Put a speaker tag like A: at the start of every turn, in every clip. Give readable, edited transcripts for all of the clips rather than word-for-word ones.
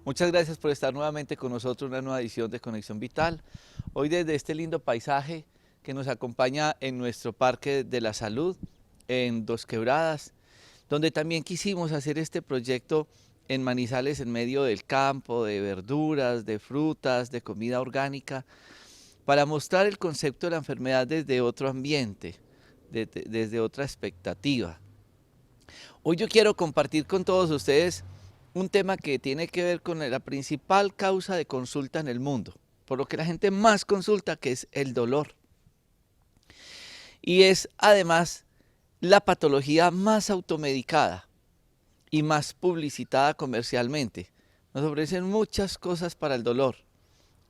A: Muchas gracias por estar nuevamente con nosotros en una nueva edición de Conexión Vital. Hoy desde este lindo paisaje que nos acompaña en nuestro Parque de la Salud, en Dos Quebradas, donde también quisimos hacer este proyecto en Manizales en medio del campo, de verduras, de frutas, de comida orgánica, para mostrar el concepto de la enfermedad desde otro ambiente, desde otra expectativa. Hoy yo quiero compartir con todos ustedes un tema que tiene que ver con la principal causa de consulta en el mundo, por lo que la gente más consulta, que es el dolor. Y es además la patología más automedicada y más publicitada comercialmente. Nos ofrecen muchas cosas para el dolor.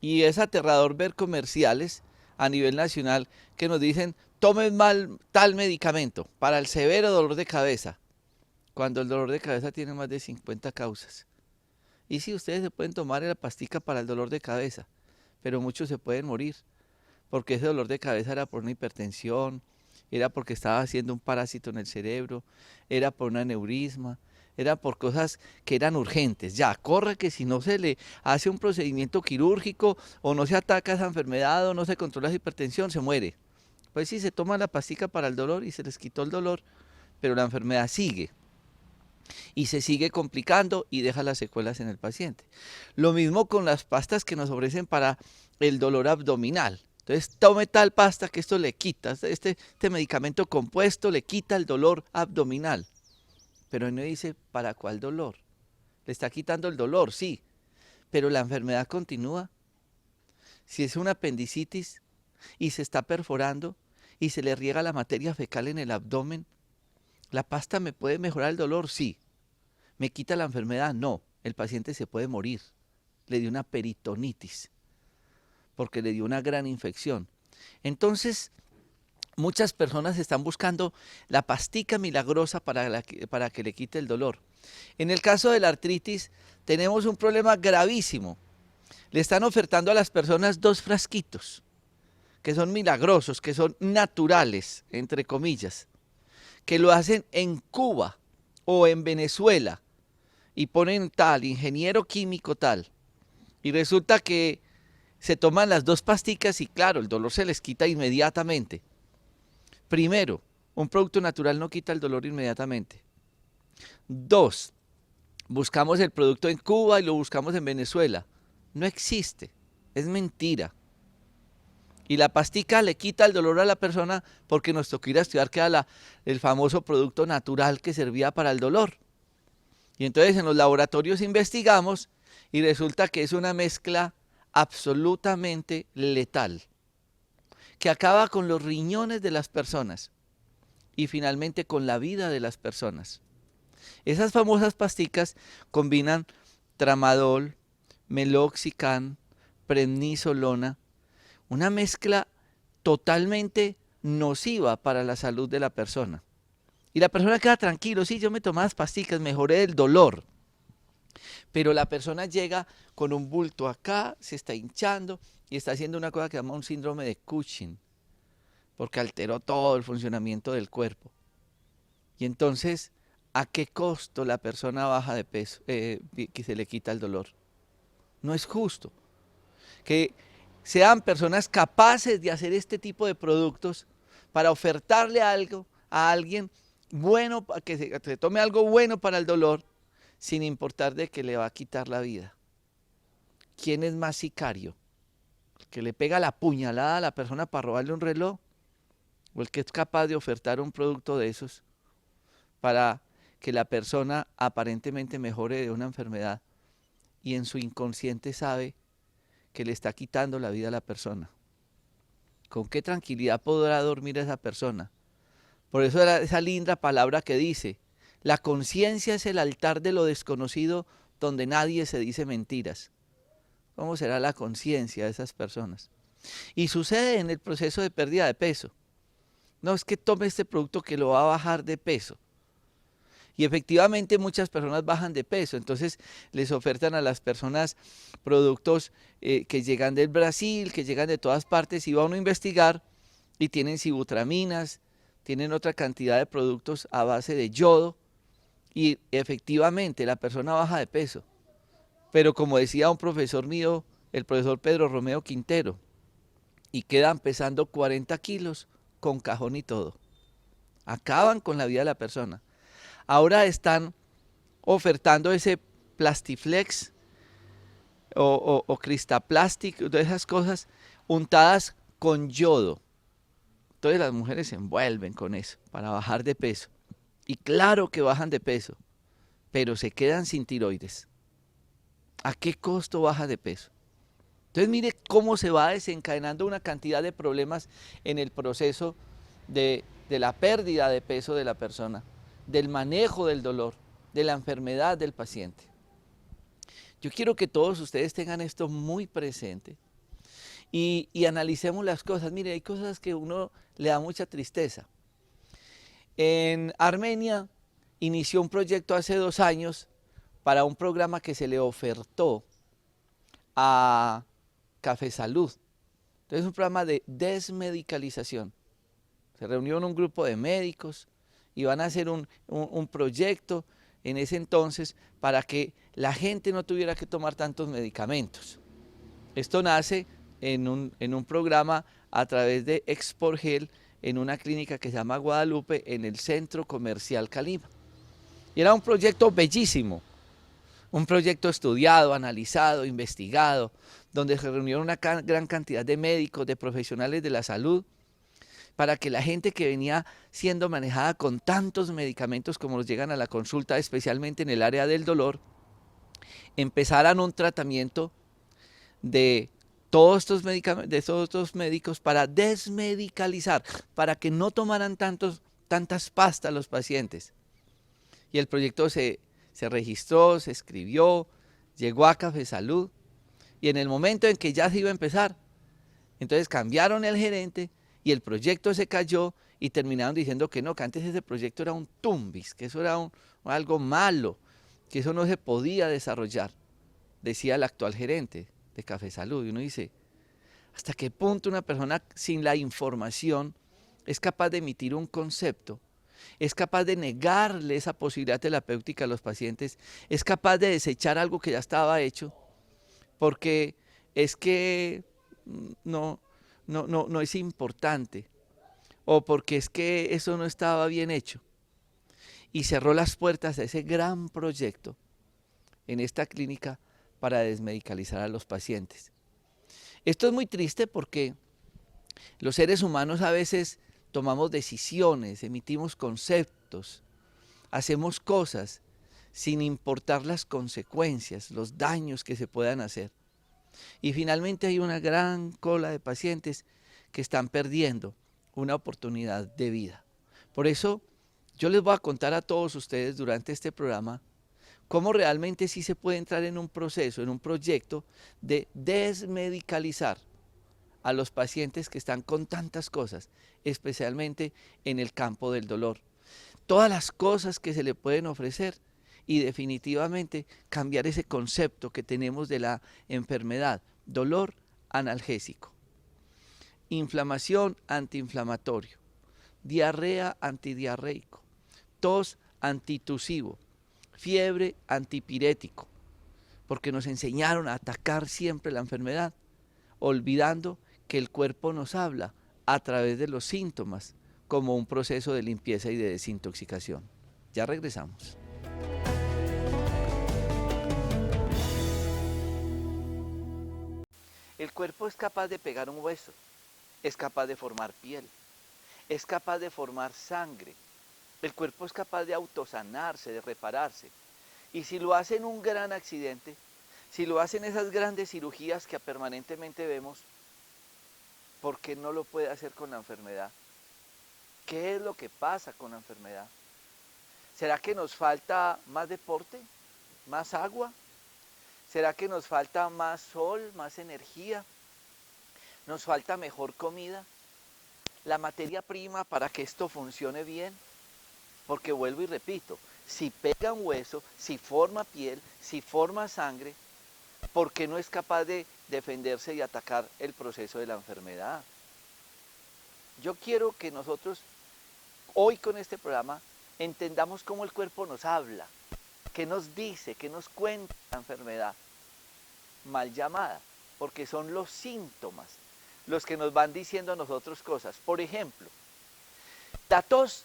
A: Y es aterrador ver comerciales a nivel nacional que nos dicen, tomen mal tal medicamento para el severo dolor de cabeza, cuando el dolor de cabeza tiene más de 50 causas. Y sí, ustedes se pueden tomar la pastica para el dolor de cabeza, pero muchos se pueden morir, porque ese dolor de cabeza era por una hipertensión, era porque estaba haciendo un parásito en el cerebro, era por un aneurisma, era por cosas que eran urgentes. Ya, corre que si no se le hace un procedimiento quirúrgico o no se ataca esa enfermedad o no se controla esa hipertensión, se muere. Pues sí, se toma la pastica para el dolor y se les quitó el dolor, pero la enfermedad sigue y se sigue complicando y deja las secuelas en el paciente. Lo mismo con las pastas que nos ofrecen para el dolor abdominal. Entonces, tome tal pasta que esto le quita, este medicamento compuesto le quita el dolor abdominal. Pero no dice para cuál dolor. Le está quitando el dolor, sí, pero la enfermedad continúa. Si es una apendicitis y se está perforando y se le riega la materia fecal en el abdomen, ¿la pasta me puede mejorar el dolor? Sí. ¿Me quita la enfermedad? No. El paciente se puede morir. Le dio una peritonitis porque le dio una gran infección. Entonces, muchas personas están buscando la pastica milagrosa para que le quite el dolor. En el caso de la artritis, tenemos un problema gravísimo. Le están ofertando a las personas 2 frasquitos, que son milagrosos, que son naturales, entre comillas, que lo hacen en Cuba o en Venezuela y ponen tal, ingeniero químico tal. Y resulta que se toman las 2 pasticas y claro, el dolor se les quita inmediatamente. Primero, un producto natural no quita el dolor inmediatamente. 2, buscamos el producto en Cuba y lo buscamos en Venezuela. No existe, es mentira. Y la pastica le quita el dolor a la persona porque nos tocó ir a estudiar que era el famoso producto natural que servía para el dolor. Y entonces en los laboratorios investigamos y resulta que es una mezcla absolutamente letal, que acaba con los riñones de las personas y finalmente con la vida de las personas. Esas famosas pasticas combinan tramadol, meloxicam, prednisolona, una mezcla totalmente nociva para la salud de la persona. Y la persona queda tranquilo, sí, yo me tomé las pasticas, mejoré el dolor. Pero la persona llega con un bulto acá, se está hinchando y está haciendo una cosa que se llama un síndrome de Cushing, porque alteró todo el funcionamiento del cuerpo. Y entonces, ¿a qué costo la persona baja de peso, que se le quita el dolor? No es justo que sean personas capaces de hacer este tipo de productos para ofertarle algo a alguien bueno, que se tome algo bueno para el dolor, sin importar de que le va a quitar la vida. ¿Quién es más sicario? ¿El que le pega la puñalada a la persona para robarle un reloj? ¿O el que es capaz de ofertar un producto de esos para que la persona aparentemente mejore de una enfermedad y en su inconsciente sabe que le está quitando la vida a la persona? ¿Con qué tranquilidad podrá dormir esa persona? Por eso era esa linda palabra que dice, la conciencia es el altar de lo desconocido donde nadie se dice mentiras. ¿Cómo será la conciencia de esas personas? Y sucede en el proceso de pérdida de peso. No es que tome este producto que lo va a bajar de peso. Y efectivamente muchas personas bajan de peso, entonces les ofertan a las personas productos que llegan del Brasil, que llegan de todas partes, y va uno a investigar y tienen sibutraminas, tienen otra cantidad de productos a base de yodo, y efectivamente la persona baja de peso, pero como decía un profesor mío, el profesor Pedro Romeo Quintero, y quedan pesando 40 kilos con cajón y todo. Acaban con la vida de la persona. Ahora están ofertando ese Plastiflex o Cristaplastic, todas esas cosas untadas con yodo. Entonces las mujeres se envuelven con eso para bajar de peso. Y claro que bajan de peso, pero se quedan sin tiroides. ¿A qué costo baja de peso? Entonces mire cómo se va desencadenando una cantidad de problemas en el proceso de la pérdida de peso de la persona, del manejo del dolor, de la enfermedad del paciente. Yo quiero que todos ustedes tengan esto muy presente y analicemos las cosas. Mire, hay cosas que a uno le da mucha tristeza. En Armenia inició un proyecto hace 2 años para un programa que se le ofertó a Café Salud. Entonces es un programa de desmedicalización. Se reunió un grupo de médicos y van a hacer un proyecto en ese entonces para que la gente no tuviera que tomar tantos medicamentos. Esto nace en un programa a través de Exporgel en una clínica que se llama Guadalupe en el Centro Comercial Calima. Y era un proyecto bellísimo, un proyecto estudiado, analizado, investigado, donde se reunieron una gran cantidad de médicos, de profesionales de la salud, para que la gente que venía siendo manejada con tantos medicamentos como los llegan a la consulta, especialmente en el área del dolor, empezaran un tratamiento de todos estos medicamentos, de todos estos médicos para desmedicalizar, para que no tomaran tantas pastas los pacientes. Y el proyecto se registró, se escribió, llegó a Café Salud, y en el momento en que ya se iba a empezar, entonces cambiaron el gerente y el proyecto se cayó y terminaron diciendo que no, que antes ese proyecto era un tumbis, que eso era algo malo, que eso no se podía desarrollar, decía el actual gerente de Café Salud. Y uno dice, ¿hasta qué punto una persona sin la información es capaz de emitir un concepto? Es capaz de negarle esa posibilidad terapéutica a los pacientes, es capaz de desechar algo que ya estaba hecho, porque es que no es importante, o porque es que eso no estaba bien hecho. Y cerró las puertas a ese gran proyecto en esta clínica para desmedicalizar a los pacientes. Esto es muy triste porque los seres humanos a veces tomamos decisiones, emitimos conceptos, hacemos cosas sin importar las consecuencias, los daños que se puedan hacer. Y finalmente hay una gran cola de pacientes que están perdiendo una oportunidad de vida. Por eso yo les voy a contar a todos ustedes durante este programa cómo realmente sí se puede entrar en un proceso, en un proyecto de desmedicalizar a los pacientes que están con tantas cosas, especialmente en el campo del dolor. Todas las cosas que se le pueden ofrecer y definitivamente cambiar ese concepto que tenemos de la enfermedad. Dolor analgésico, inflamación antiinflamatorio, diarrea antidiarreico, tos antitusivo, fiebre antipirético, porque nos enseñaron a atacar siempre la enfermedad, olvidando que el cuerpo nos habla a través de los síntomas como un proceso de limpieza y de desintoxicación. Ya regresamos. El cuerpo es capaz de pegar un hueso, es capaz de formar piel, es capaz de formar sangre. El cuerpo es capaz de autosanarse, de repararse. Y si lo hace en un gran accidente, si lo hace en esas grandes cirugías que permanentemente vemos, ¿por qué no lo puede hacer con la enfermedad? ¿Qué es lo que pasa con la enfermedad? ¿Será que nos falta más deporte? ¿Más agua? ¿Será que nos falta más sol, más energía? ¿Nos falta mejor comida? La materia prima para que esto funcione bien. Porque vuelvo y repito, si pega un hueso, si forma piel, si forma sangre, ¿por qué no es capaz de defenderse y atacar el proceso de la enfermedad? Yo quiero que nosotros hoy con este programa entendamos cómo el cuerpo nos habla, qué nos dice, qué nos cuenta la enfermedad. mal llamada, porque son los síntomas los que nos van diciendo a nosotros cosas. Por ejemplo, la tos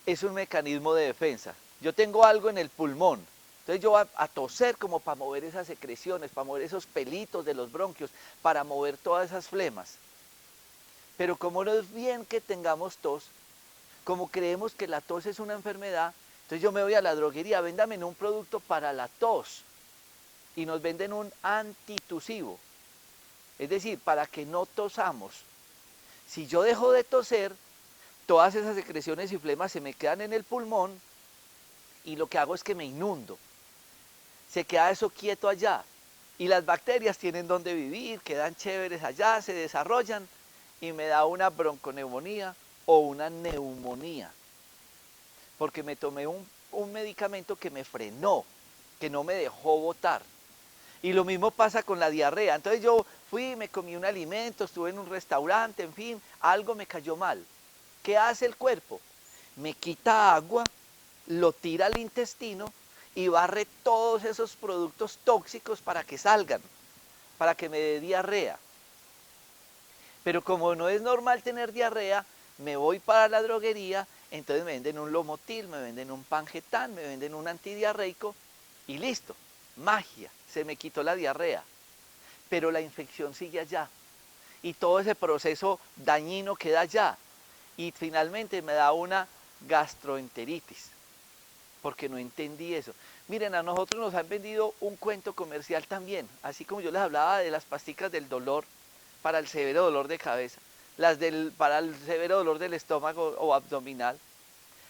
A: es un mecanismo de defensa. Yo tengo algo en el pulmón, entonces yo voy a toser como para mover esas secreciones, para mover esos pelitos de los bronquios, para mover todas esas flemas. Pero como no es bien que tengamos tos, como creemos que la tos es una enfermedad, entonces yo me voy a la droguería, véndame un producto para la tos y nos venden un antitusivo, es decir, para que no tosamos. Si yo dejo de toser, todas esas secreciones y flemas se me quedan en el pulmón y lo que hago es que me inundo. Se queda eso quieto allá y las bacterias tienen donde vivir, quedan chéveres allá, se desarrollan y me da una bronconeumonía o una neumonía, porque me tomé un medicamento que me frenó, que no me dejó botar. Y lo mismo pasa con la diarrea. Entonces yo fui, me comí un alimento, estuve en un restaurante, en fin, algo me cayó mal. ¿Qué hace el cuerpo? Me quita agua, lo tira al intestino y barre todos esos productos tóxicos para que salgan, para que me dé diarrea. Pero como no es normal tener diarrea, me voy para la droguería, entonces me venden un Lomotil, me venden un Pangetán, me venden un antidiarreico y listo, magia, se me quitó la diarrea. Pero la infección sigue allá y todo ese proceso dañino queda allá y finalmente me da una gastroenteritis porque no entendí eso. Miren, a nosotros nos han vendido un cuento comercial también, así como yo les hablaba de las pasticas del dolor para el severo dolor de cabeza, para el severo dolor del estómago o abdominal.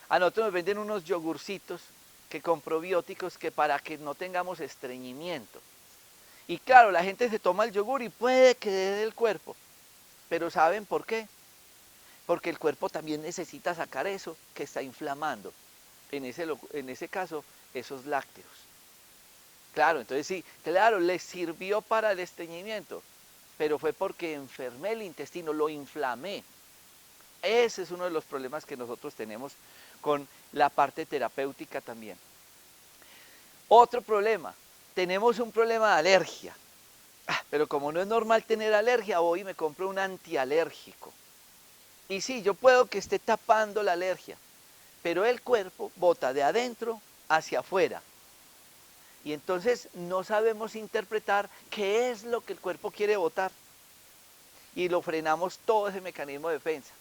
A: A nosotros nos venden unos yogurcitos que con probióticos que para que no tengamos estreñimiento. Y claro, la gente se toma el yogur y puede que dé del cuerpo, pero ¿saben por qué? Porque el cuerpo también necesita sacar eso que está inflamando. En ese caso, esos lácteos. Claro, entonces sí, claro, les sirvió para el estreñimiento, pero fue porque enfermé el intestino, lo inflamé. Ese es uno de los problemas que nosotros tenemos con la parte terapéutica también. Otro problema, tenemos un problema de alergia. Pero como no es normal tener alergia, voy y me compro un antialérgico. Y sí, yo puedo que esté tapando la alergia, pero el cuerpo bota de adentro hacia afuera. Y entonces no sabemos interpretar qué es lo que el cuerpo quiere botar. Y lo frenamos todo ese mecanismo de defensa.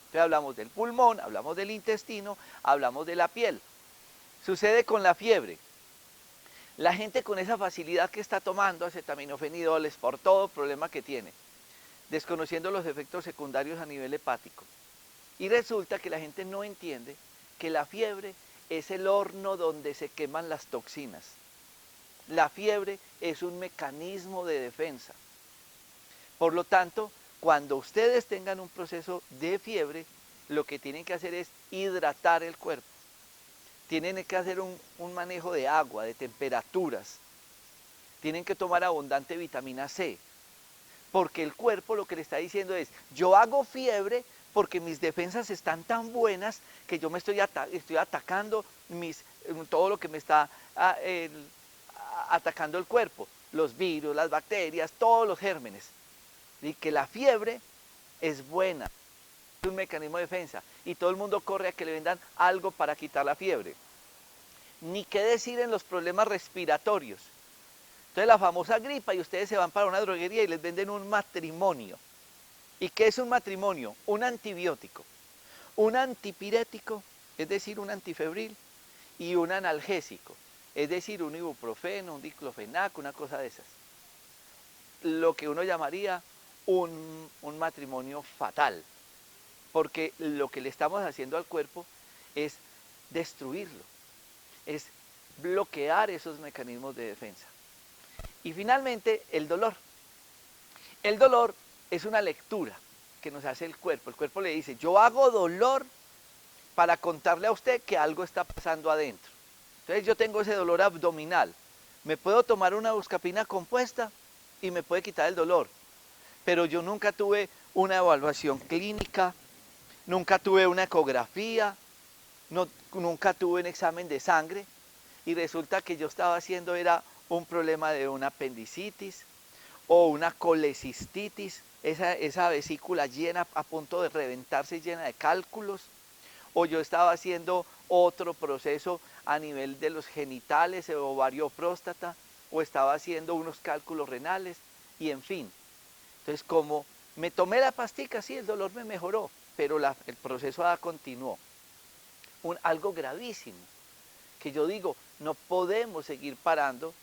A: Entonces hablamos del pulmón, hablamos del intestino, hablamos de la piel. Sucede con la fiebre. La gente con esa facilidad que está tomando acetaminofenidoles por todo problema que tiene, desconociendo los efectos secundarios a nivel hepático. Y resulta que la gente no entiende que la fiebre es el horno donde se queman las toxinas. La fiebre es un mecanismo de defensa. Por lo tanto, cuando ustedes tengan un proceso de fiebre, lo que tienen que hacer es hidratar el cuerpo. Tienen que hacer un manejo de agua, de temperaturas. Tienen que tomar abundante vitamina C. Porque el cuerpo lo que le está diciendo es, yo hago fiebre porque mis defensas están tan buenas que yo me estoy atacando todo lo que me está atacando el cuerpo. Los virus, las bacterias, todos los gérmenes. Y que la fiebre es buena, es un mecanismo de defensa. Y todo el mundo corre a que le vendan algo para quitar la fiebre. Ni qué decir en los problemas respiratorios. Entonces la famosa gripa y ustedes se van para una droguería y les venden un matrimonio. ¿Y qué es un matrimonio? Un antibiótico, un antipirético, es decir, un antifebril, y un analgésico, es decir, un ibuprofeno, un diclofenac, una cosa de esas. Lo que uno llamaría un matrimonio fatal, porque lo que le estamos haciendo al cuerpo es destruirlo, es bloquear esos mecanismos de defensa. Y finalmente, el dolor. El dolor es una lectura que nos hace el cuerpo. El cuerpo le dice, yo hago dolor para contarle a usted que algo está pasando adentro. Entonces yo tengo ese dolor abdominal. Me puedo tomar una buscapina compuesta y me puede quitar el dolor. Pero yo nunca tuve una evaluación clínica, nunca tuve una ecografía, nunca tuve un examen de sangre. Y resulta que yo estaba haciendo era un problema de una apendicitis, o una colecistitis, esa vesícula llena a punto de reventarse, llena de cálculos, o yo estaba haciendo otro proceso a nivel de los genitales, el ovario próstata, o estaba haciendo unos cálculos renales, y en fin. Entonces, como me tomé la pastica, sí, el dolor me mejoró, pero el proceso continuó. Algo gravísimo, que yo digo, no podemos seguir parando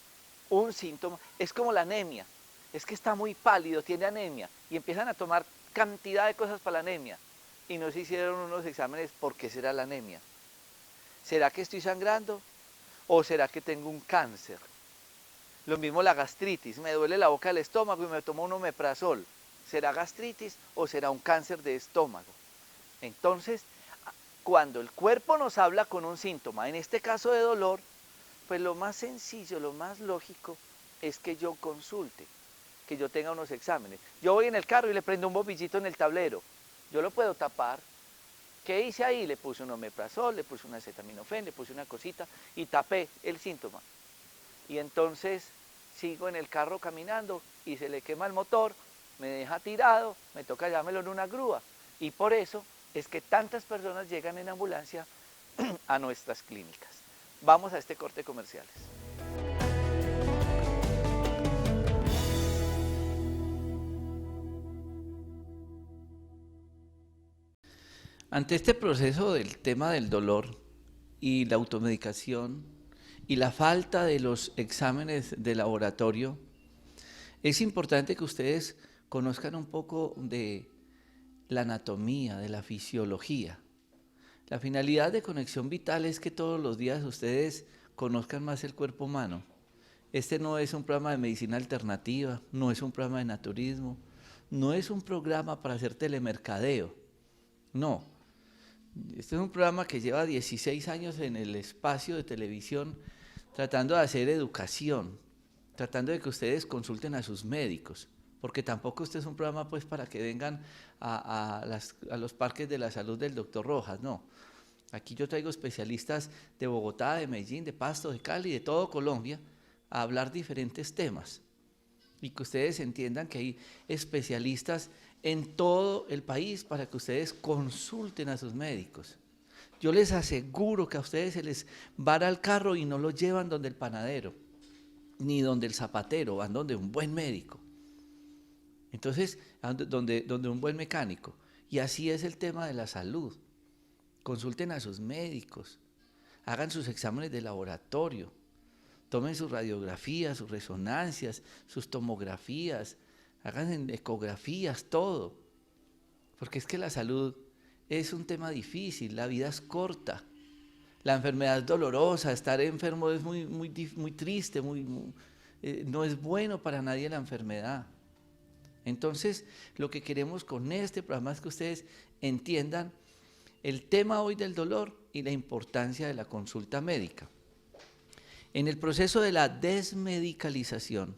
A: un síntoma. Es como la anemia, es que está muy pálido, tiene anemia, y empiezan a tomar cantidad de cosas para la anemia, y no se hicieron unos exámenes. ¿Por qué será la anemia? ¿Será que estoy sangrando? ¿O será que tengo un cáncer? Lo mismo la gastritis, me duele la boca del estómago y me tomo un omeprazol. ¿Será gastritis o será un cáncer de estómago? Entonces, cuando el cuerpo nos habla con un síntoma, en este caso de dolor, pues lo más sencillo, lo más lógico es que yo consulte, que yo tenga unos exámenes. Yo voy en el carro y le prendo un bombillito en el tablero, yo lo puedo tapar. ¿Qué hice ahí? Le puse un omeprazol, le puse una acetaminofén, le puse una cosita y tapé el síntoma. Y entonces sigo en el carro caminando y se le quema el motor, me deja tirado, me toca llevármelo en una grúa. Y por eso es que tantas personas llegan en ambulancia a nuestras clínicas. Vamos a este corte comerciales. Ante este proceso del tema del dolor y la automedicación y la falta de los exámenes de laboratorio, es importante que ustedes conozcan un poco de la anatomía, de la fisiología. La finalidad de Conexión Vital es que todos los días ustedes conozcan más el cuerpo humano. Este no es un programa de medicina alternativa, no es un programa de naturismo, no es un programa para hacer telemercadeo, no. Este es un programa que lleva 16 años en el espacio de televisión tratando de hacer educación, tratando de que ustedes consulten a sus médicos, porque tampoco este es un programa pues para que vengan a los parques de la salud del doctor Rojas, no. Aquí yo traigo especialistas de Bogotá, de Medellín, de Pasto, de Cali, de todo Colombia, a hablar diferentes temas y que ustedes entiendan que hay especialistas en todo el país para que ustedes consulten a sus médicos. Yo les aseguro que a ustedes se les vara el carro y no lo llevan donde el panadero, ni donde el zapatero, van donde un buen médico. Entonces, donde un buen mecánico. Y así es el tema de la salud. Consulten a sus médicos, hagan sus exámenes de laboratorio, tomen sus radiografías, sus resonancias, sus tomografías, hagan ecografías, todo. Porque es que la salud es un tema difícil, la vida es corta, la enfermedad es dolorosa, estar enfermo es muy triste, no es bueno para nadie la enfermedad. Entonces, lo que queremos con este programa es que ustedes entiendan el tema hoy del dolor y la importancia de la consulta médica. En el proceso de la desmedicalización,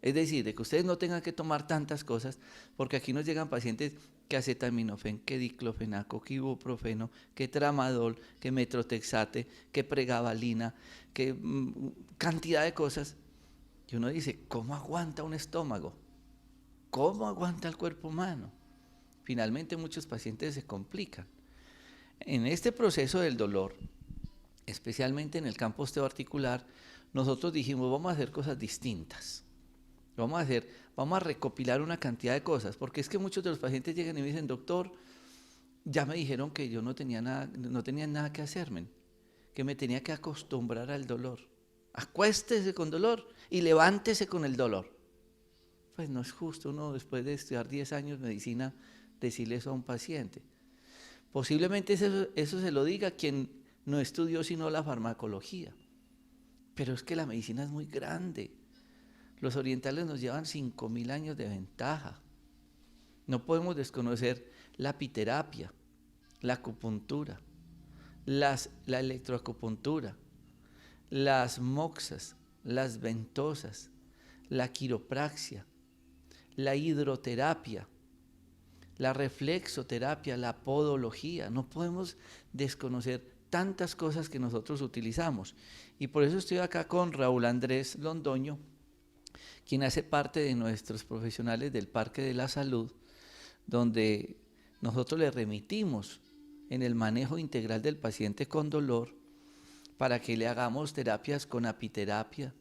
A: es decir, de que ustedes no tengan que tomar tantas cosas, porque aquí nos llegan pacientes que acetaminofén, que diclofenaco, que ibuprofeno, que tramadol, que metrotexate, que pregabalina, que cantidad de cosas. Y uno dice, ¿cómo aguanta un estómago? ¿Cómo aguanta el cuerpo humano? Finalmente muchos pacientes se complican. En este proceso del dolor, especialmente en el campo osteoarticular, nosotros dijimos, vamos a hacer cosas distintas. Vamos a recopilar una cantidad de cosas, porque es que muchos de los pacientes llegan y me dicen, doctor, ya me dijeron que yo no tenía nada que hacerme, que me tenía que acostumbrar al dolor. Acuéstese con dolor y levántese con el dolor. Pues no es justo uno, después de estudiar 10 años medicina, decirle eso a un paciente. Posiblemente eso se lo diga quien no estudió sino la farmacología. Pero es que la medicina es muy grande. Los orientales nos llevan 5.000 años de ventaja. No podemos desconocer la apiterapia, la acupuntura, la electroacupuntura, las moxas, las ventosas, la quiropraxia, la hidroterapia, la reflexoterapia, la podología. No podemos desconocer tantas cosas que nosotros utilizamos. Y por eso estoy acá con Raúl Andrés Londoño, quien hace parte de nuestros profesionales del Parque de la Salud, donde nosotros le remitimos en el manejo integral del paciente con dolor para que le hagamos terapias con apiterapia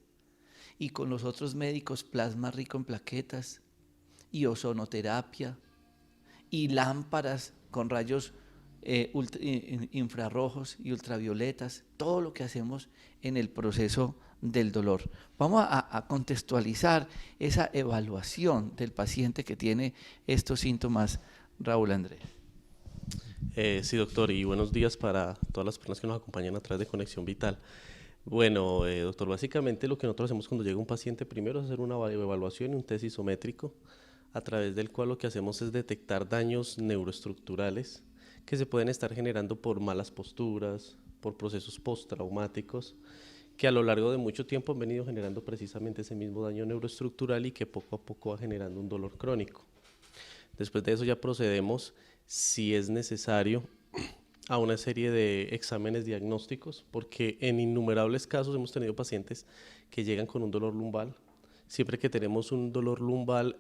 A: y con los otros médicos plasma rico en plaquetas y ozonoterapia y lámparas con rayos infrarrojos y ultravioletas, todo lo que hacemos en el proceso del dolor. Vamos a contextualizar esa evaluación del paciente que tiene estos síntomas, Raúl Andrés.
B: Sí, doctor, y buenos días para todas las personas que nos acompañan a través de Conexión Vital. Bueno, doctor, básicamente lo que nosotros hacemos cuando llega un paciente primero es hacer una evaluación y un test isométrico, a través del cual lo que hacemos es detectar daños neuroestructurales que se pueden estar generando por malas posturas, por procesos postraumáticos, que a lo largo de mucho tiempo han venido generando precisamente ese mismo daño neuroestructural y que poco a poco va generando un dolor crónico. Después de eso ya procedemos, si es necesario, a una serie de exámenes diagnósticos, porque en innumerables casos hemos tenido pacientes que llegan con un dolor lumbal. Siempre que tenemos un dolor lumbal,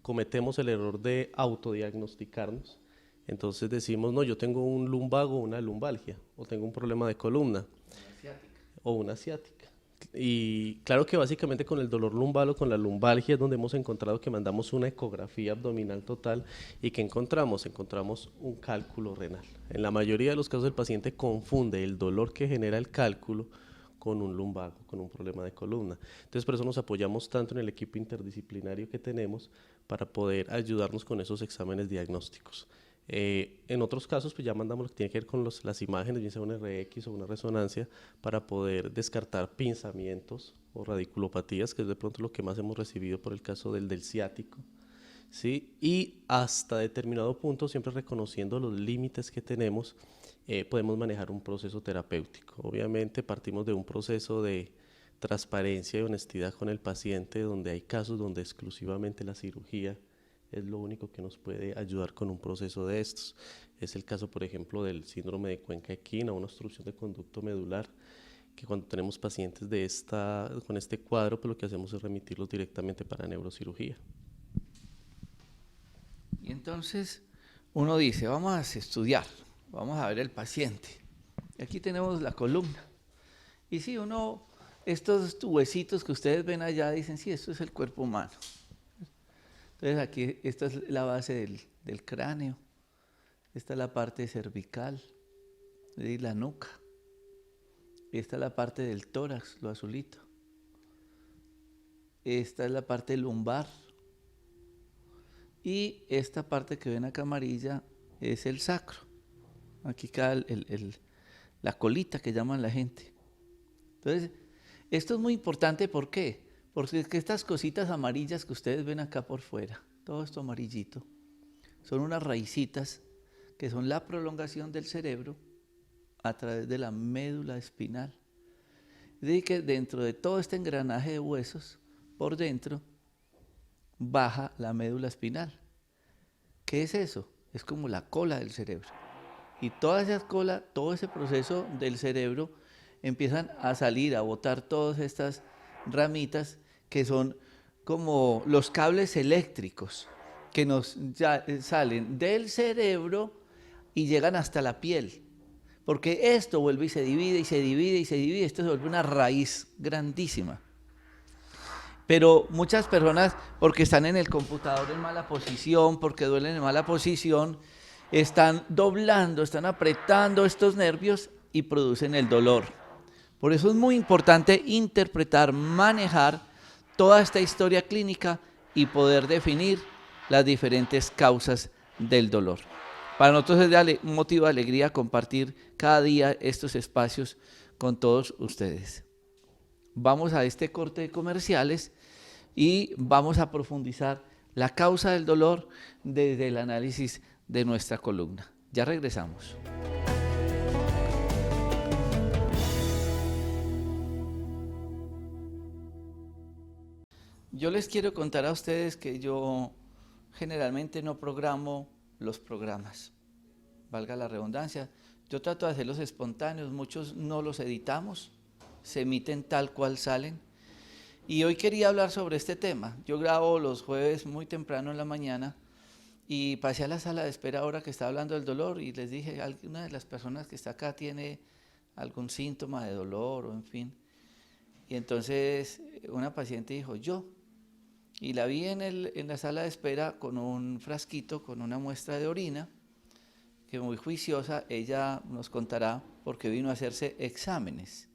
B: cometemos el error de autodiagnosticarnos. Entonces decimos, no, yo tengo un lumbago o una lumbalgia, o tengo un problema de columna, o una ciática. Y claro que básicamente con el dolor lumbal o con la lumbalgia es donde hemos encontrado que mandamos una ecografía abdominal total y que encontramos un cálculo renal. En la mayoría de los casos el paciente confunde el dolor que genera el cálculo con un lumbago, con un problema de columna. Entonces por eso nos apoyamos tanto en el equipo interdisciplinario que tenemos para poder ayudarnos con esos exámenes diagnósticos. En otros casos pues ya mandamos lo que tiene que ver con las imágenes, bien sea una RX o una resonancia, para poder descartar pinzamientos o radiculopatías, que es de pronto lo que más hemos recibido por el caso del ciático, ¿sí? Y hasta determinado punto, siempre reconociendo los límites que tenemos, podemos manejar un proceso terapéutico. Obviamente partimos de un proceso de transparencia y honestidad con el paciente, donde hay casos donde exclusivamente la cirugía es lo único que nos puede ayudar con un proceso de estos. Es el caso, por ejemplo, del síndrome de cuenca equina, una obstrucción de conducto medular, que cuando tenemos pacientes con este cuadro, pues lo que hacemos es remitirlos directamente para neurocirugía.
A: Y entonces uno dice, vamos a estudiar, vamos a ver el paciente. Y aquí tenemos la columna. Y sí, estos huesitos que ustedes ven allá dicen, sí, esto es el cuerpo humano. Entonces aquí, esta es la base del cráneo, esta es la parte cervical, y la nuca, y esta es la parte del tórax, lo azulito. Esta es la parte lumbar, y esta parte que ven acá amarilla es el sacro. Aquí queda la colita que llaman la gente. Entonces, esto es muy importante, ¿por qué? Porque es que estas cositas amarillas que ustedes ven acá por fuera, todo esto amarillito, son unas raicitas que son la prolongación del cerebro a través de la médula espinal. Es decir, que dentro de todo este engranaje de huesos, por dentro, baja la médula espinal. ¿Qué es eso? Es como la cola del cerebro. Y toda esa cola, todo ese proceso del cerebro, empiezan a salir, a botar todas estas ramitas que son como los cables eléctricos que salen del cerebro y llegan hasta la piel. Porque esto vuelve y se divide y se divide y se divide, esto se vuelve una raíz grandísima. Pero muchas personas, porque están en el computador en mala posición, porque duelen en mala posición, están doblando, están apretando estos nervios y producen el dolor. Por eso es muy importante interpretar, manejar toda esta historia clínica y poder definir las diferentes causas del dolor. Para nosotros es un motivo de alegría compartir cada día estos espacios con todos ustedes. Vamos a este corte de comerciales y vamos a profundizar la causa del dolor desde el análisis de nuestra columna. Ya regresamos. Yo les quiero contar a ustedes que yo generalmente no programo los programas, valga la redundancia. Yo trato de hacerlos espontáneos, muchos no los editamos, se emiten tal cual salen. Y hoy quería hablar sobre este tema. Yo grabo los jueves muy temprano en la mañana y pasé a la sala de espera ahora que estaba hablando del dolor y les dije, ¿alguna de las personas que está acá tiene algún síntoma de dolor o en fin? Y entonces una paciente dijo, yo. Y la vi en la sala de espera con un frasquito, con una muestra de orina, que muy juiciosa, ella nos contará porque vino a hacerse exámenes.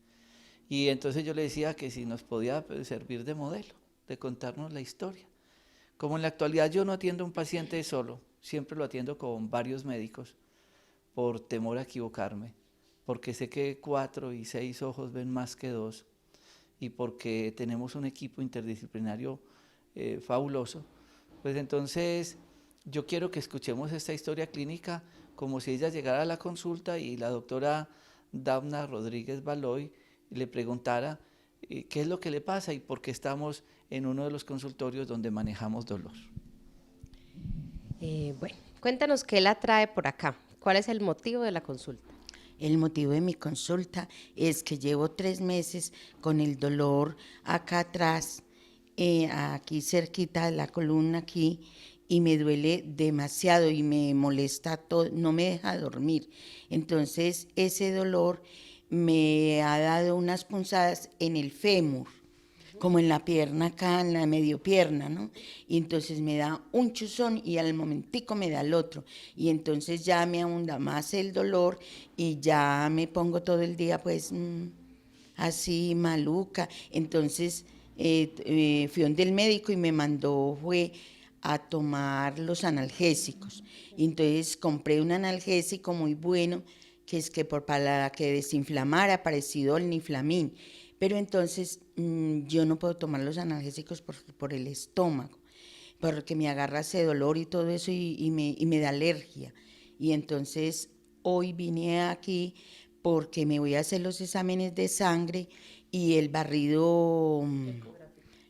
A: Y entonces yo le decía que si nos podía servir de modelo, de contarnos la historia. Como en la actualidad yo no atiendo a un paciente solo, siempre lo atiendo con varios médicos por temor a equivocarme, porque sé que 4 y 6 ojos ven más que 2 y porque tenemos un equipo interdisciplinario fabuloso, pues entonces yo quiero que escuchemos esta historia clínica como si ella llegara a la consulta y la doctora Dafna Rodríguez Baloy le preguntara qué es lo que le pasa y por qué estamos en uno de los consultorios donde manejamos dolor.
C: Bueno, cuéntanos qué la trae por acá. ¿Cuál es el motivo de la consulta?
D: El motivo de mi consulta es que llevo 3 meses con el dolor acá atrás, aquí cerquita de la columna aquí, y me duele demasiado y me molesta todo, no me deja dormir. Entonces ese dolor me ha dado unas punzadas en el fémur, como en la pierna acá, en la medio pierna, ¿no? Y entonces me da un chuzón y al momentico me da el otro. Y entonces ya me ahonda más el dolor y ya me pongo todo el día pues así maluca. Entonces fui donde el médico y me mandó, fue a tomar los analgésicos. Y entonces compré un analgésico muy bueno, que es que para que desinflamara, parecido al Niflamin. Pero entonces yo no puedo tomar los analgésicos por el estómago, porque me agarra ese dolor y todo eso y me da alergia. Y entonces hoy vine aquí porque me voy a hacer los exámenes de sangre y el barrido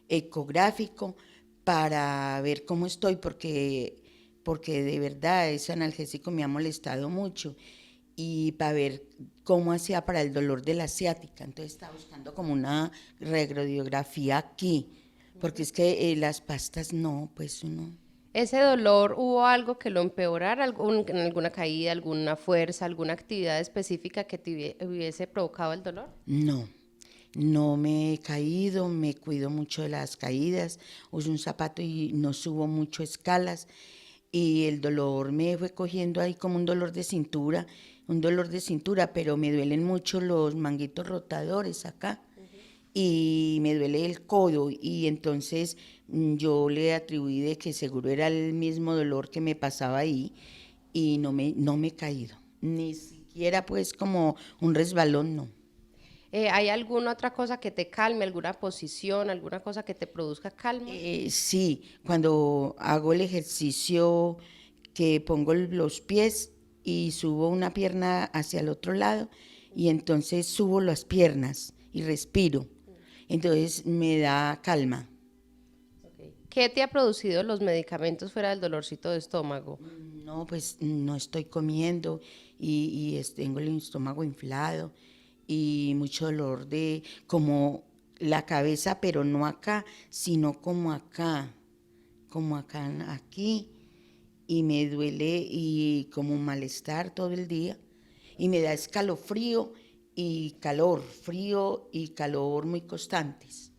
D: ecográfico para ver cómo estoy, porque de verdad ese analgésico me ha molestado mucho y para ver cómo hacía para el dolor de la ciática. Entonces estaba buscando como una radiografía aquí, porque es que las pastas no, pues uno...
C: ¿Ese dolor hubo algo que lo empeorara, alguna caída, alguna fuerza, alguna actividad específica que te hubiese provocado el dolor?
D: No, no me he caído, me cuido mucho de las caídas, uso un zapato y no subo mucho escalas y el dolor me fue cogiendo ahí como un dolor de cintura, pero me duelen mucho los manguitos rotadores acá y me duele el codo y entonces yo le atribuí de que seguro era el mismo dolor que me pasaba ahí y no me he caído, ni siquiera pues como un resbalón, no.
C: ¿Hay alguna otra cosa que te calme, alguna posición, alguna cosa que te produzca calma?
D: Sí, cuando hago el ejercicio que pongo los pies y subo una pierna hacia el otro lado y entonces subo las piernas y respiro. Entonces me da calma.
C: Okay. ¿Qué te ha producido los medicamentos fuera del dolorcito de estómago?
D: No, pues no estoy comiendo tengo el estómago inflado y mucho dolor de como la cabeza, pero no acá, sino como acá, aquí, y me duele y como malestar todo el día, y me da escalofrío y calor, frío y calor muy constantes.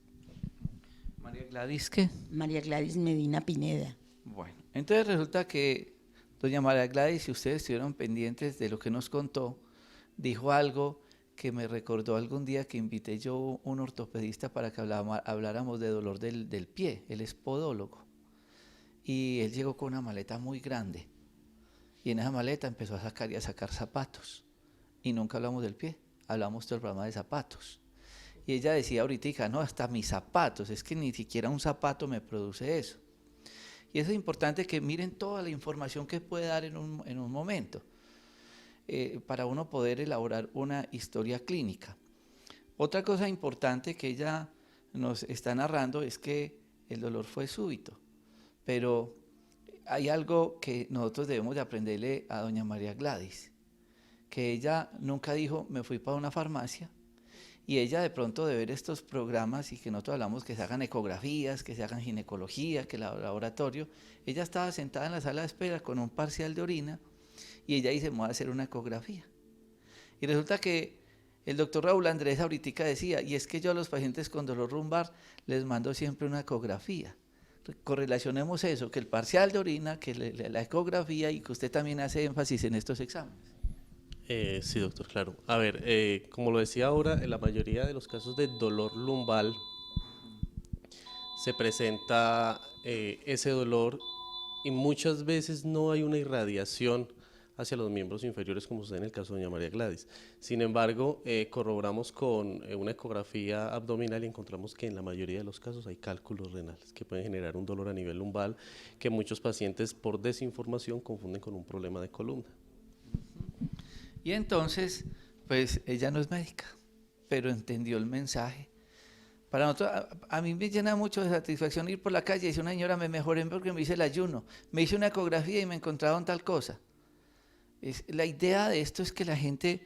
A: María Gladys, ¿qué?
D: María Gladys Medina Pineda.
A: Bueno, entonces resulta que doña María Gladys, si ustedes estuvieron pendientes de lo que nos contó, dijo algo que me recordó algún día que invité yo a un ortopedista para que habláramos de dolor del pie, él es podólogo. Y él llegó con una maleta muy grande y en esa maleta empezó a sacar y a sacar zapatos. Y nunca hablamos del pie, hablamos todo el programa de zapatos. Y ella decía ahorita, no, hasta mis zapatos, es que ni siquiera un zapato me produce eso. Y eso es importante que miren toda la información que puede dar en un momento para uno poder elaborar una historia clínica. Otra cosa importante que ella nos está narrando es que el dolor fue súbito, pero hay algo que nosotros debemos de aprenderle a doña María Gladys, que ella nunca dijo me fui para una farmacia Y ella de pronto de ver estos programas y que nosotros hablamos que se hagan ecografías, que se hagan ginecología, que el laboratorio, ella estaba sentada en la sala de espera con un parcial de orina y ella dice, me voy a hacer una ecografía. Y resulta que el doctor Raúl Andrés ahorita decía, y es que yo a los pacientes con dolor lumbar les mando siempre una ecografía. Correlacionemos eso, que el parcial de orina, que la ecografía y que usted también hace énfasis en estos exámenes.
B: Sí, doctor, claro. A ver, como lo decía ahora, en la mayoría de los casos de dolor lumbar se presenta ese dolor y muchas veces no hay una irradiación hacia los miembros inferiores como sucede en el caso de doña María Gladys. Sin embargo, corroboramos con una ecografía abdominal y encontramos que en la mayoría de los casos hay cálculos renales que pueden generar un dolor a nivel lumbar que muchos pacientes por desinformación confunden con un problema de columna.
A: Y entonces, pues ella no es médica, pero entendió el mensaje. Para nosotros, a mí me llena mucho de satisfacción ir por la calle y dice una señora, me mejoré porque me hice el ayuno, me hice una ecografía y me encontraron tal cosa. La idea de esto es que la gente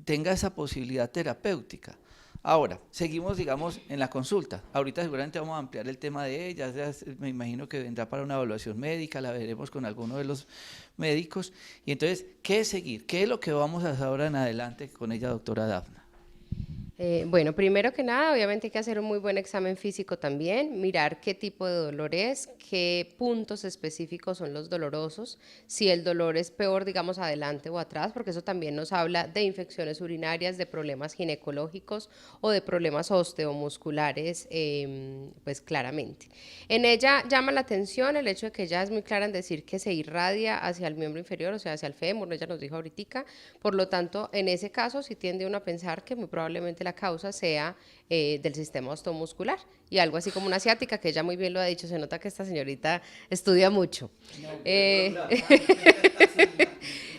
A: tenga esa posibilidad terapéutica. Ahora, seguimos, digamos, en la consulta. Ahorita seguramente vamos a ampliar el tema de ella, me imagino que vendrá para una evaluación médica, la veremos con alguno de los médicos. Y entonces, ¿qué es seguir? ¿Qué es lo que vamos a hacer ahora en adelante con ella, doctora Dafna?
C: Bueno, primero que nada, obviamente hay que hacer un muy buen examen físico también, mirar qué tipo de dolor es, qué puntos específicos son los dolorosos, si el dolor es peor, digamos, adelante o atrás, porque eso también nos habla de infecciones urinarias, de problemas ginecológicos o de problemas osteomusculares, pues claramente. En ella llama la atención el hecho de que ella es muy clara en decir que se irradia hacia el miembro inferior, o sea, hacia el fémur, ella nos dijo ahorita, por lo tanto, en ese caso sí tiende uno a pensar que muy probablemente la causa sea del sistema osteomuscular y algo así como una ciática, que ella muy bien lo ha dicho, se nota que esta señorita estudia mucho.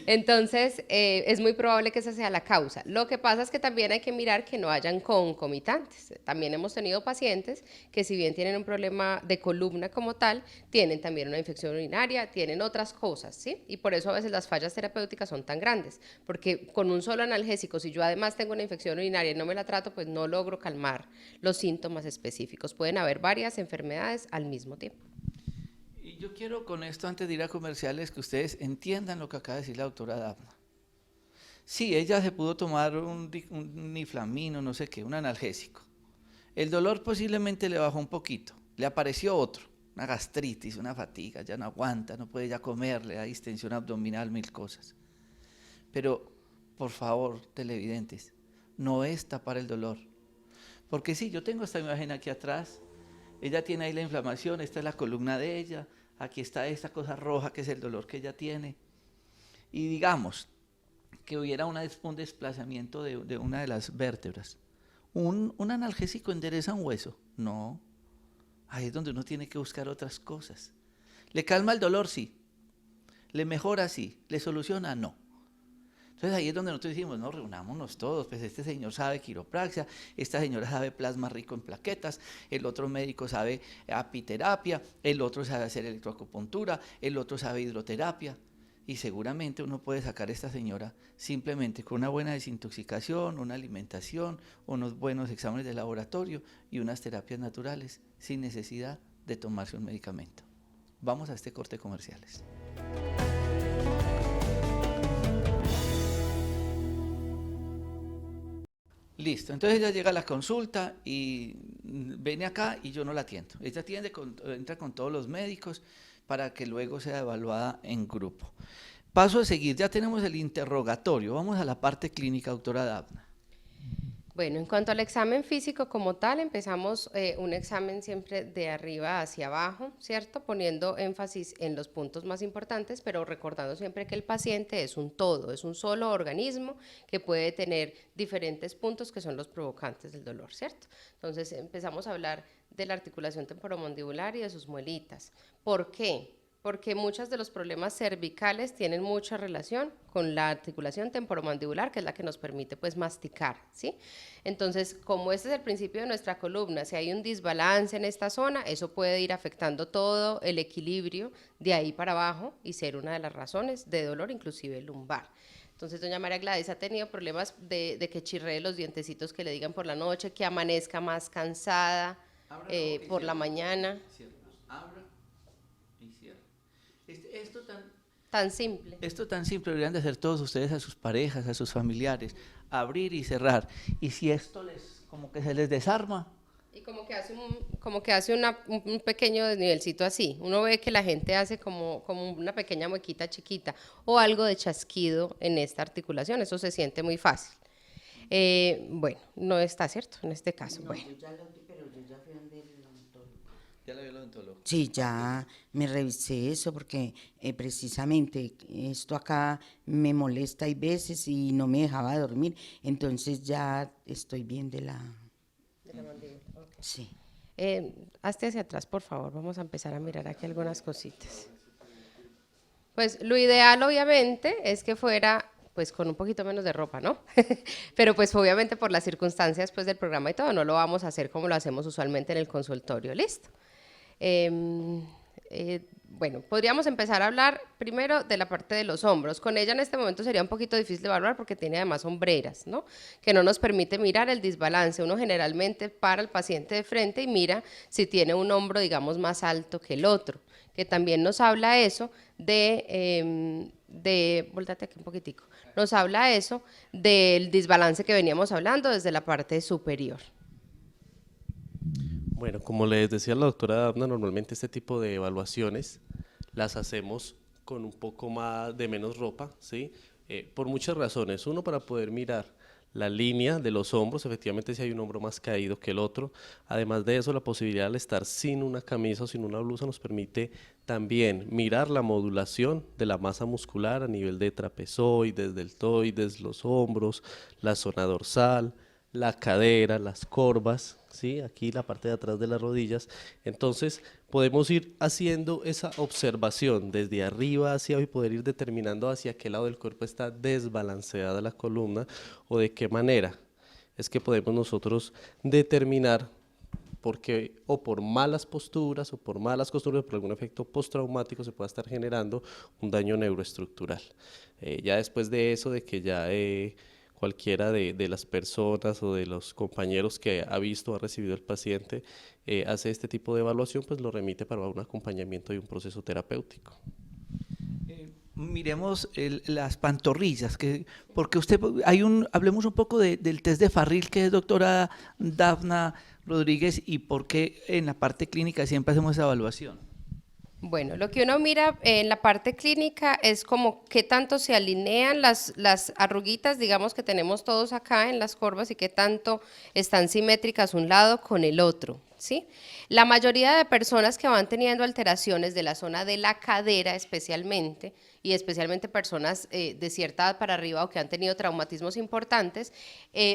C: Entonces, es muy probable que esa sea la causa. Lo que pasa es que también hay que mirar que no hayan concomitantes. También hemos tenido pacientes que si bien tienen un problema de columna como tal, tienen también una infección urinaria, tienen otras cosas, ¿sí? Y por eso a veces las fallas terapéuticas son tan grandes, porque con un solo analgésico, si yo además tengo una infección urinaria y no me la trato, pues no logro calmar los síntomas específicos. Pueden haber varias enfermedades al mismo tiempo.
A: Y yo quiero con esto, antes de ir a comerciales, que ustedes entiendan lo que acaba de decir la doctora Dafna. Sí, ella se pudo tomar un niflamino, no sé qué, un analgésico. El dolor posiblemente le bajó un poquito, le apareció otro, una gastritis, una fatiga, ya no aguanta, no puede ya comer, le da distensión abdominal, mil cosas. Pero, por favor, televidentes, no es tapar el dolor. Porque sí, yo tengo esta imagen aquí atrás, ella tiene ahí la inflamación, esta es la columna de ella, aquí está esta cosa roja que es el dolor que ella tiene. Y digamos que hubiera un desplazamiento de una de las vértebras. ¿Un analgésico endereza un hueso? No. Ahí es donde uno tiene que buscar otras cosas. ¿Le calma el dolor? Sí. ¿Le mejora? Sí. ¿Le soluciona? No. Entonces ahí es donde nosotros decimos, no, reunámonos todos, pues este señor sabe quiropraxia, esta señora sabe plasma rico en plaquetas, el otro médico sabe apiterapia, el otro sabe hacer electroacupuntura, el otro sabe hidroterapia. Y seguramente uno puede sacar a esta señora simplemente con una buena desintoxicación, una alimentación, unos buenos exámenes de laboratorio y unas terapias naturales sin necesidad de tomarse un medicamento. Vamos a este corte de comerciales. Listo, entonces ella llega a la consulta y viene acá y yo no la atiendo. Ella entra con todos los médicos para que luego sea evaluada en grupo. Paso a seguir, ya tenemos el interrogatorio, vamos a la parte clínica, doctora Dafna.
C: Bueno, en cuanto al examen físico como tal, empezamos un examen siempre de arriba hacia abajo, ¿cierto? Poniendo énfasis en los puntos más importantes, pero recordando siempre que el paciente es un todo, es un solo organismo que puede tener diferentes puntos que son los provocantes del dolor, ¿cierto? Entonces empezamos a hablar de la articulación temporomandibular y de sus muelitas. ¿Por qué? porque muchos de los problemas cervicales tienen mucha relación con la articulación temporomandibular, que es la que nos permite pues masticar, ¿sí? Entonces, como este es el principio de nuestra columna, si hay un desbalance en esta zona, eso puede ir afectando todo el equilibrio de ahí para abajo y ser una de las razones de dolor, inclusive lumbar. Entonces, doña María Gladys ha tenido problemas de que chirree los dientecitos, que le digan por la noche, que amanezca más cansada por la mañana.
A: Abra y cierra.
C: Tan simple.
A: Esto tan simple deberían de hacer todos ustedes a sus parejas, a sus familiares, abrir y cerrar. Y si esto como que se les desarma.
C: Y como que hace un pequeño desnivelcito así. Uno ve que la gente hace como una pequeña muequita chiquita o algo de chasquido en esta articulación. Eso se siente muy fácil. Bueno, no está cierto en este caso.
D: No,
C: bueno.
D: yo ya lo vi, pero yo ya fui donde el odontólogo.
A: ¿Ya lo vio el odontólogo?
D: Sí, ya me revisé eso porque precisamente esto acá me molesta hay veces y no me dejaba dormir, entonces ya estoy bien de la
C: mandíbula. Okay.
D: Sí.
C: Hazte hacia atrás, por favor. Vamos a empezar a mirar aquí algunas cositas. Pues lo ideal, obviamente, es que fuera pues con un poquito menos de ropa, ¿no? Pero pues obviamente por las circunstancias pues del programa y todo, no lo vamos a hacer como lo hacemos usualmente en el consultorio, ¿listo? Bueno, podríamos empezar a hablar primero de la parte de los hombros. Con ella en este momento sería un poquito difícil de evaluar porque tiene además hombreras, ¿no? Que no nos permite mirar el desbalance. Uno generalmente para al paciente de frente y mira si tiene un hombro, digamos, más alto que el otro, que también nos habla eso voltate aquí un poquitico, nos habla eso del desbalance que veníamos hablando desde la parte superior.
B: Bueno, como les decía la doctora Dafna, normalmente este tipo de evaluaciones las hacemos con un poco más de menos ropa, ¿sí? Por muchas razones. Uno, para poder mirar la línea de los hombros, efectivamente si hay un hombro más caído que el otro. Además de eso, la posibilidad de estar sin una camisa o sin una blusa nos permite también mirar la modulación de la masa muscular a nivel de trapezoides, deltoides, los hombros, la zona dorsal, la cadera, las corvas, ¿sí? Aquí la parte de atrás de las rodillas. Entonces podemos ir haciendo esa observación desde arriba hacia abajo y poder ir determinando hacia qué lado del cuerpo está desbalanceada la columna o de qué manera es que podemos nosotros determinar porque o por malas posturas o por malas costuras, por algún efecto postraumático se pueda estar generando un daño neuroestructural. Ya después de eso, de que ya cualquiera de las personas o de los compañeros que ha visto o ha recibido el paciente hace este tipo de evaluación, pues lo remite para un acompañamiento y un proceso terapéutico.
A: Miremos las pantorrillas, porque hablemos un poco del test de Farrell, que es doctora Dafna Rodríguez, y por qué en la parte clínica siempre hacemos esa evaluación.
C: Bueno, lo que uno mira en la parte clínica es como qué tanto se alinean las arruguitas, digamos, que tenemos todos acá en las corvas y qué tanto están simétricas un lado con el otro, ¿sí? La mayoría de personas que van teniendo alteraciones de la zona de la cadera especialmente, y especialmente personas de cierta edad para arriba o que han tenido traumatismos importantes,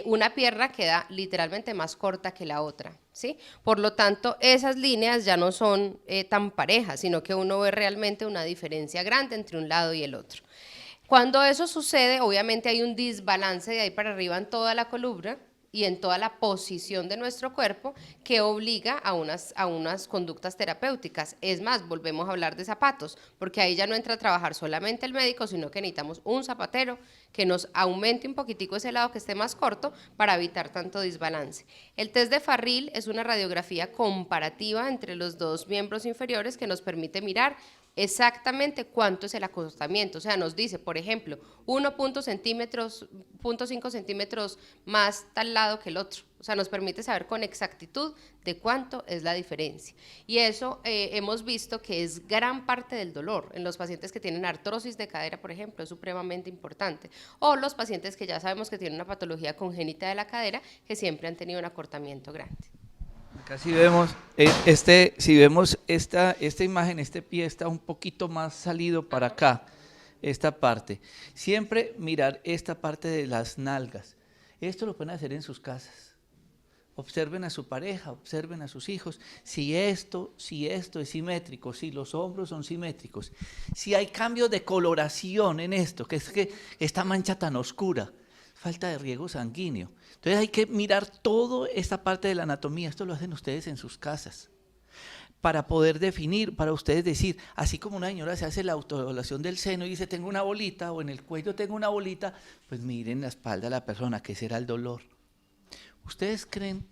C: una pierna queda literalmente más corta que la otra, ¿sí? Por lo tanto, esas líneas ya no son tan parejas, sino que uno ve realmente una diferencia grande entre un lado y el otro. Cuando eso sucede, obviamente hay un desbalance de ahí para arriba en toda la columna y en toda la posición de nuestro cuerpo que obliga a unas conductas terapéuticas. Es más, volvemos a hablar de zapatos, porque ahí ya no entra a trabajar solamente el médico, sino que necesitamos un zapatero que nos aumente un poquitico ese lado que esté más corto para evitar tanto desbalance. El test de Farrell es una radiografía comparativa entre los dos miembros inferiores que nos permite mirar exactamente cuánto es el acostamiento, o sea, nos dice, por ejemplo, 1.5 centímetros más tal lado que el otro, o sea, nos permite saber con exactitud de cuánto es la diferencia. Y eso hemos visto que es gran parte del dolor en los pacientes que tienen artrosis de cadera, por ejemplo, es supremamente importante, o los pacientes que ya sabemos que tienen una patología congénita de la cadera, que siempre han tenido un acortamiento grande.
A: Acá si vemos, esta imagen, este pie está un poquito más salido para acá, esta parte. Siempre mirar esta parte de las nalgas. Esto lo pueden hacer en sus casas. observen a su pareja, observen a sus hijos, si esto es simétrico, si los hombros son simétricos, si hay cambios de coloración en esto, que es que esta mancha tan oscura, falta de riego sanguíneo. Entonces hay que mirar toda esta parte de la anatomía, esto lo hacen ustedes en sus casas, para poder definir, para ustedes decir, así como una señora se hace la autoevaluación del seno y dice tengo una bolita, o en el cuello tengo una bolita, pues miren la espalda de la persona, que será el dolor. ¿Ustedes creen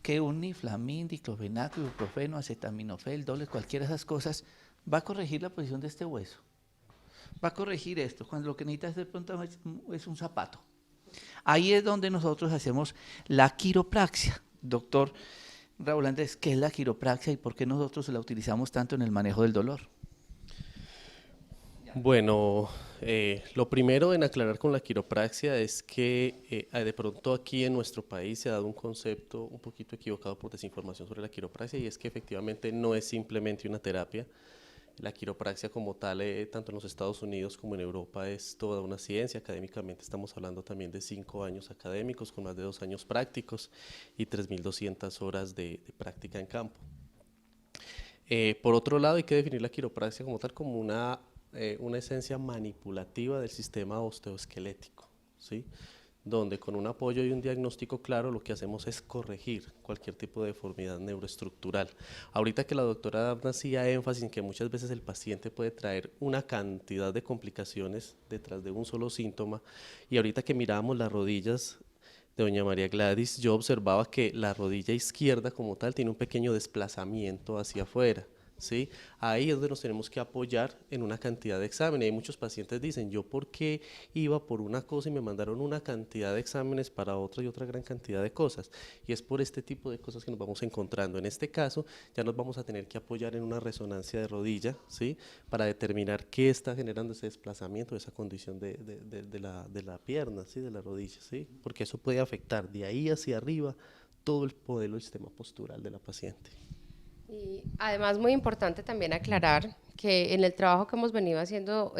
A: que un niflamín, diclofenaco, ibuprofeno, acetaminofén, dobles, cualquiera de esas cosas, va a corregir la posición de este hueso? Va a corregir esto, cuando lo que necesita de pronto es un zapato. Ahí es donde nosotros hacemos la quiropraxia. Doctor Raúl Andrés, ¿qué es la quiropraxia y por qué nosotros la utilizamos tanto en el manejo del dolor?
B: Bueno, lo primero en aclarar con la quiropraxia es que de pronto aquí en nuestro país se ha dado un concepto un poquito equivocado por desinformación sobre la quiropraxia, y es que efectivamente no es simplemente una terapia. La quiropraxia como tal, tanto en los Estados Unidos como en Europa, es toda una ciencia. Académicamente estamos hablando también de 5 años académicos con más de 2 años prácticos y 3.200 horas de práctica en campo. Por otro lado, hay que definir la quiropraxia como tal como una esencia manipulativa del sistema osteoesquelético, ¿sí? Donde con un apoyo y un diagnóstico claro lo que hacemos es corregir cualquier tipo de deformidad neuroestructural. Ahorita que la doctora Dafna hacía énfasis en que muchas veces el paciente puede traer una cantidad de complicaciones detrás de un solo síntoma, y ahorita que mirábamos las rodillas de doña María Gladys, yo observaba que la rodilla izquierda como tal tiene un pequeño desplazamiento hacia afuera, ¿sí? Ahí es donde nos tenemos que apoyar en una cantidad de exámenes. Hay muchos pacientes dicen, yo por qué iba por una cosa y me mandaron una cantidad de exámenes para otra y otra gran cantidad de cosas, y es por este tipo de cosas que nos vamos encontrando. En este caso ya nos vamos a tener que apoyar en una resonancia de rodilla, ¿sí? Para determinar qué está generando ese desplazamiento, esa condición de la pierna, ¿sí? De la rodilla, ¿sí? Porque eso puede afectar de ahí hacia arriba todo el modelo del sistema postural de la paciente.
C: Y además muy importante también aclarar que en el trabajo que hemos venido haciendo,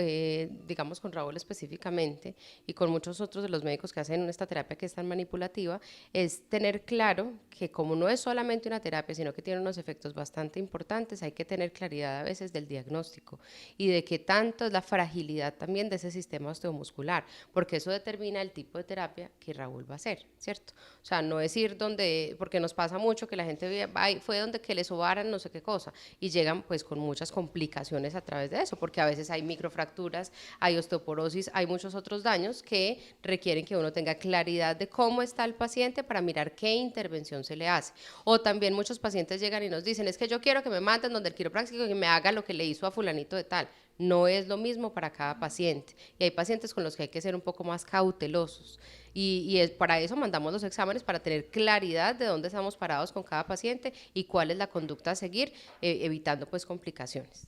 C: digamos con Raúl específicamente y con muchos otros de los médicos que hacen esta terapia que es tan manipulativa, es tener claro que como no es solamente una terapia, sino que tiene unos efectos bastante importantes, hay que tener claridad a veces del diagnóstico y de qué tanto es la fragilidad también de ese sistema osteomuscular, porque eso determina el tipo de terapia que Raúl va a hacer, ¿cierto? O sea, no es ir donde, porque nos pasa mucho que la gente fue donde que le sobaran no sé qué cosa y llegan pues con muchas complicaciones a través de eso, porque a veces hay microfracturas, hay osteoporosis, hay muchos otros daños que requieren que uno tenga claridad de cómo está el paciente para mirar qué intervención se le hace. O también muchos pacientes llegan y nos dicen, es que yo quiero que me manden donde el quiropráctico y me haga lo que le hizo a fulanito de tal. No es lo mismo para cada paciente y hay pacientes con los que hay que ser un poco más cautelosos y para eso mandamos los exámenes, para tener claridad de dónde estamos parados con cada paciente y cuál es la conducta a seguir, evitando pues complicaciones.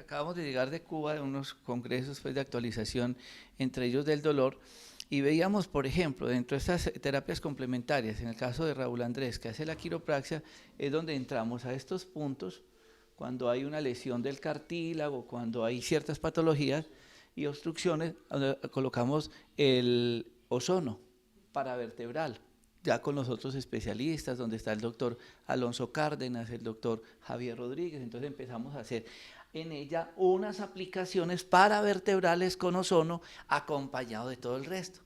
A: Acabamos de llegar de Cuba de unos congresos pues, de actualización, entre ellos del dolor, y veíamos, por ejemplo, dentro de estas terapias complementarias, en el caso de Raúl Andrés, que hace la quiropraxia, es donde entramos a estos puntos cuando hay una lesión del cartílago, cuando hay ciertas patologías y obstrucciones, donde colocamos el ozono paravertebral, ya con los otros especialistas, donde está el doctor Alonso Cárdenas, el doctor Javier Rodríguez. Entonces empezamos a hacer en ella unas aplicaciones paravertebrales con ozono acompañado de todo el resto,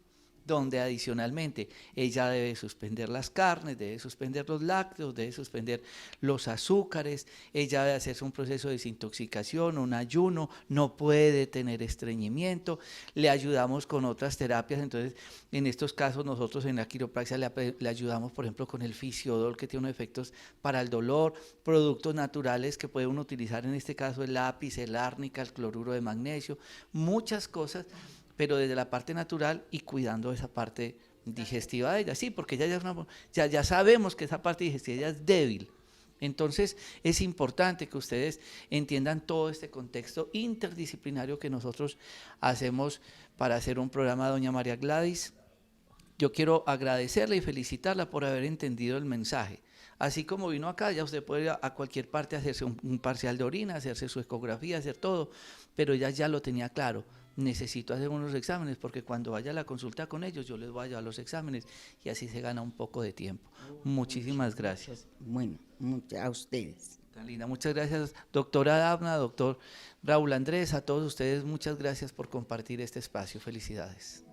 A: donde adicionalmente ella debe suspender las carnes, debe suspender los lácteos, debe suspender los azúcares, ella debe hacerse un proceso de desintoxicación, un ayuno, no puede tener estreñimiento, le ayudamos con otras terapias. Entonces en estos casos nosotros en la quiropraxia le ayudamos por ejemplo con el fisiodol, que tiene unos efectos para el dolor, productos naturales que puede uno utilizar, en este caso el lápiz, el árnica, el cloruro de magnesio, muchas cosas, pero desde la parte natural y cuidando esa parte digestiva de ella. Sí, porque ya sabemos que esa parte digestiva ella es débil. Entonces es importante que ustedes entiendan todo este contexto interdisciplinario que nosotros hacemos para hacer un programa de doña María Gladys. Yo quiero agradecerle y felicitarla por haber entendido el mensaje. Así como vino acá, ya usted puede ir a cualquier parte a hacerse un parcial de orina, hacerse su ecografía, hacer todo, pero ella ya lo tenía claro. necesito hacer unos exámenes, porque cuando vaya a la consulta con ellos, yo les voy a llevar los exámenes y así se gana un poco de tiempo. Muchísimas gracias.
D: Bueno, a ustedes.
A: Tan linda, muchas gracias, doctora Dafna, doctor Raúl Andrés, a todos ustedes, muchas gracias por compartir este espacio. Felicidades.